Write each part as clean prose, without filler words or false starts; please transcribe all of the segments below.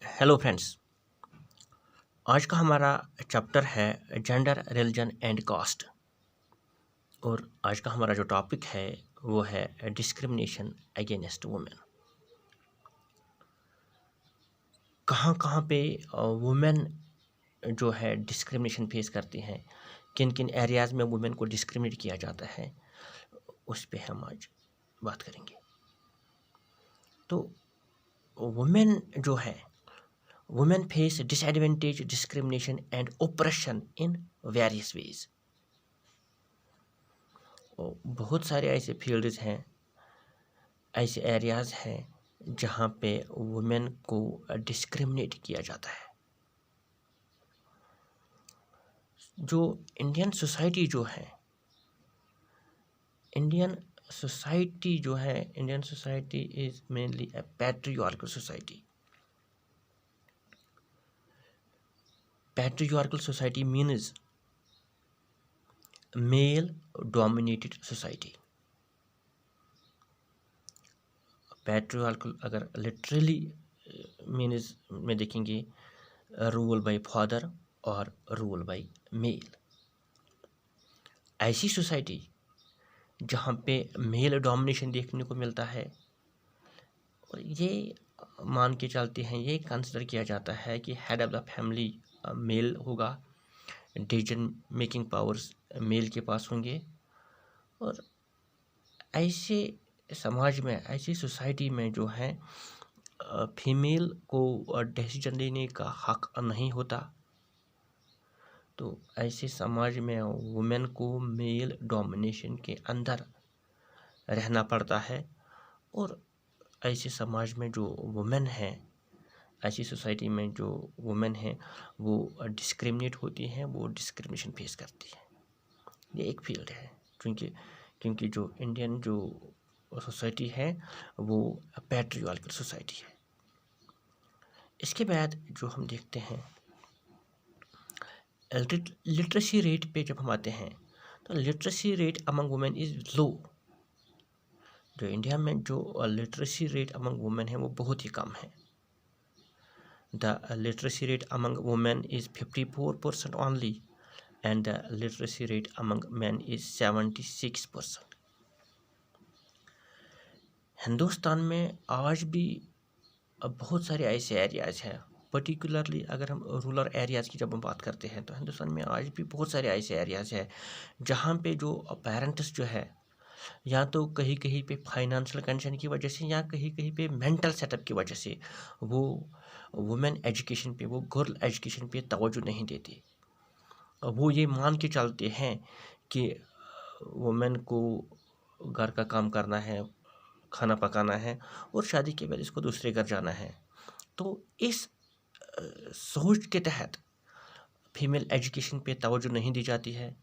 Hello friends. आज का हमारा चैप्टर है जेंडर रिलीजन एंड कास्ट। और आज का हमारा जो टॉपिक है वो है डिस्क्रिमिनेशन अगेंस्ट वुमेन। कहाँ कहाँ पे वुमेन जो है डिस्क्रिमिनेशन फेस करती हैं, किन किन एरियाज़ में वुमेन को डिस्क्रिमिनेट किया जाता है, उस पे हम आज बात करेंगे। तो वुमेन जो है, women face disadvantage, discrimination and oppression in various ways. बहुत सारे ऐसे फील्ड्स हैं, ऐसे एरियाज़ हैं जहाँ पे वुमेन को डिस्क्रिमिनेट किया जाता है। जो इंडियन सोसाइटी जो है, Indian society is mainly A patriarchal society. Patriarchal society means male dominated society. Patriarchal अगर लिटरली मीन्स में देखेंगे, रूल बाय फादर और रूल बाय मेल। ऐसी सोसाइटी जहाँ पे मेल डोमिनेशन देखने को मिलता है, और ये मान के चलते हैं, ये कंसिडर किया जाता है कि head of the family male होगा, डिसीजन मेकिंग पावर्स मेल के पास होंगे। और ऐसे समाज में, ऐसी सोसाइटी में जो है फीमेल को डिसीजन लेने का हक नहीं होता। तो ऐसे समाज में वुमेन को मेल डोमिनेशन के अंदर रहना पड़ता है। और ऐसे समाज में जो वुमेन है, ऐसी सोसाइटी में जो वुमेन है, वो डिस्क्रिमिनेट होती हैं, वो डिस्क्रिमिनेशन फेस करती है। ये एक फील्ड है, क्योंकि जो इंडियन जो सोसाइटी है वो पैट्रियार्कल सोसाइटी है। इसके बाद जो हम देखते हैं, लिटरेसी रेट पे जब हम आते हैं, तो literacy rate among women is low. जो इंडिया में जो लिटरेसी रेट अमंग वुमेन है वो बहुत ही कम है। The literacy rate among women is 54% only, and the literacy rate among man is 76%। Hindustan में आज भी बहुत सारे ऐसे एरियाज़ हैं, पर्टिकुलरली अगर हम रूरल एरियाज़ की जब हम बात करते हैं, तो हिंदुस्तान में आज भी बहुत सारे ऐसे एरियाज़ हैं जहाँ पे जो पेरेंट्स जो है, या तो कहीं कहीं पे फाइनेंशियल कंडीशन की वजह से, या कहीं कहीं पे मेंटल सेटअप की वजह से वो वुमेन एजुकेशन पे, वो गर्ल एजुकेशन पे तवज्जो नहीं देती। वो ये मान के चलते हैं कि वुमेन को घर का काम करना है, खाना पकाना है, और शादी के बाद इसको दूसरे घर जाना है। तो इस सोच के तहत फीमेल एजुकेशन पे तवज्जो नहीं दी जाती है,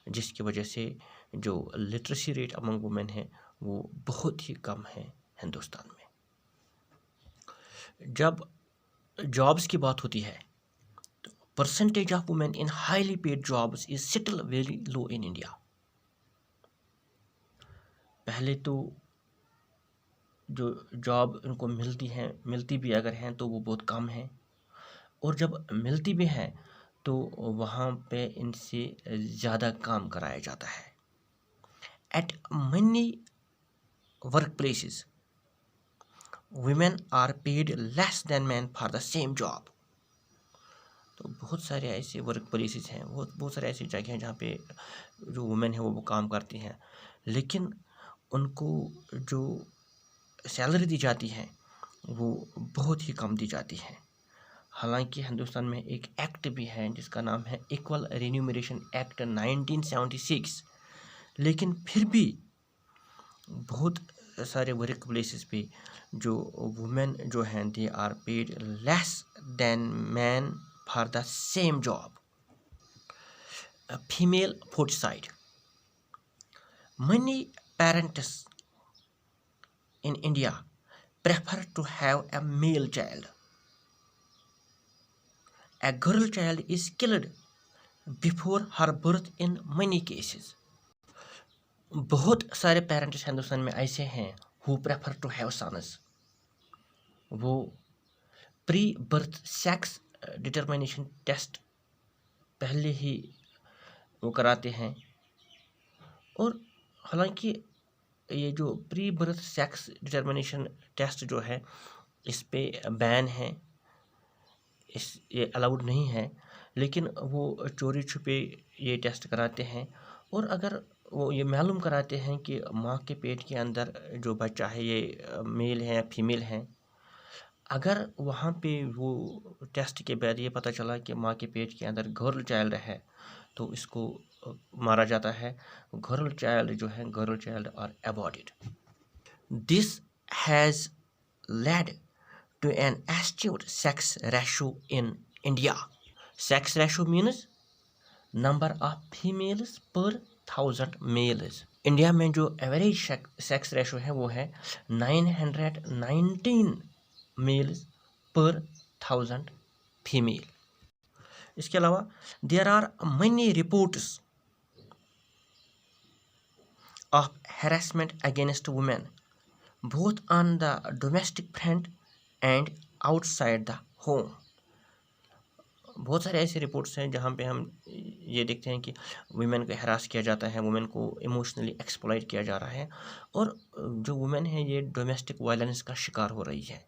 जिसकी वजह से जो लिटरेसी रेट अमंग वुमेन है वो बहुत ही कम है हिंदुस्तान में। जब जॉब्स की बात होती है, तो percentage of women in highly paid jobs is still very low in India. पहले तो जो जॉब उनको मिलती भी अगर हैं तो वो बहुत कम है, और जब मिलती भी हैं तो वहाँ पे इनसे ज़्यादा काम कराया जाता है। At many work places women are paid less than men for the same job। तो बहुत सारे ऐसे वर्क प्लेसेस हैं, बहुत सारे ऐसी जगह हैं जहाँ पे जो वुमेन है वो काम करती हैं, लेकिन उनको जो सैलरी दी जाती है वो बहुत ही कम दी जाती है। हालांकि हिंदुस्तान में एक एक्ट भी है जिसका नाम है इक्वल रेन्यूमरेशन एक्ट 1976, लेकिन फिर भी बहुत सारे वर्क प्लेसेस पे जो वुमेन जो हैं, they are paid less than man for the same job. Female foeticide, many parents in India prefer to have a male child. A girl child is killed before her birth in many cases। बहुत सारे parents Hindustan में ऐसे हैं who prefer to have sons। वो pre birth sex determination test पहले ही वो कराते हैं। और हालांकि ये जो pre birth sex determination test जो है इस पे बैन है, ये अलाउड नहीं है, लेकिन वो चोरी छुपे ये टेस्ट कराते हैं। और अगर वो ये मालूम कराते हैं कि माँ के पेट के अंदर जो बच्चा है ये मेल है या फीमेल है, अगर वहाँ पे वो टेस्ट के बाद ये पता चला कि माँ के पेट के अंदर गर्ल चाइल्ड है तो इसको मारा जाता है। गर्ल चाइल्ड जो है, girl child are aborted. This has led to an astute sex ratio in India. Sex ratio means number of females per 1000 males. India में जो एवरेज सेक्स रेशो है वो है 919 मेल्स पर 1000 फीमेल। इसके अलावा there are many reports of harassment against women both on the domestic front and outside the home. बहुत सारे ऐसे रिपोर्ट्स हैं जहाँ पे हम ये देखते हैं कि वुमेन को हरास किया जाता है, वुमेन को इमोशनली एक्सप्लॉइट किया जा रहा है, और जो वुमेन है ये डोमेस्टिक वायलेंस का शिकार हो रही है।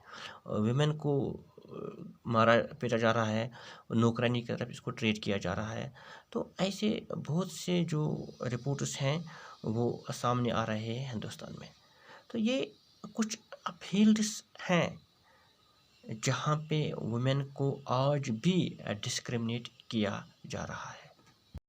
वुमेन को मारा पीटा जा रहा है, नौकरानी की तरफ इसको ट्रीट किया जा रहा है। तो ऐसे बहुत से जो रिपोर्ट्स हैं वो सामने आ रहे हैं हिंदुस्तान में। तो ये कुछ फील्ड्स हैं जहाँ पे वुमेन को आज भी डिस्क्रिमिनेट किया जा रहा है।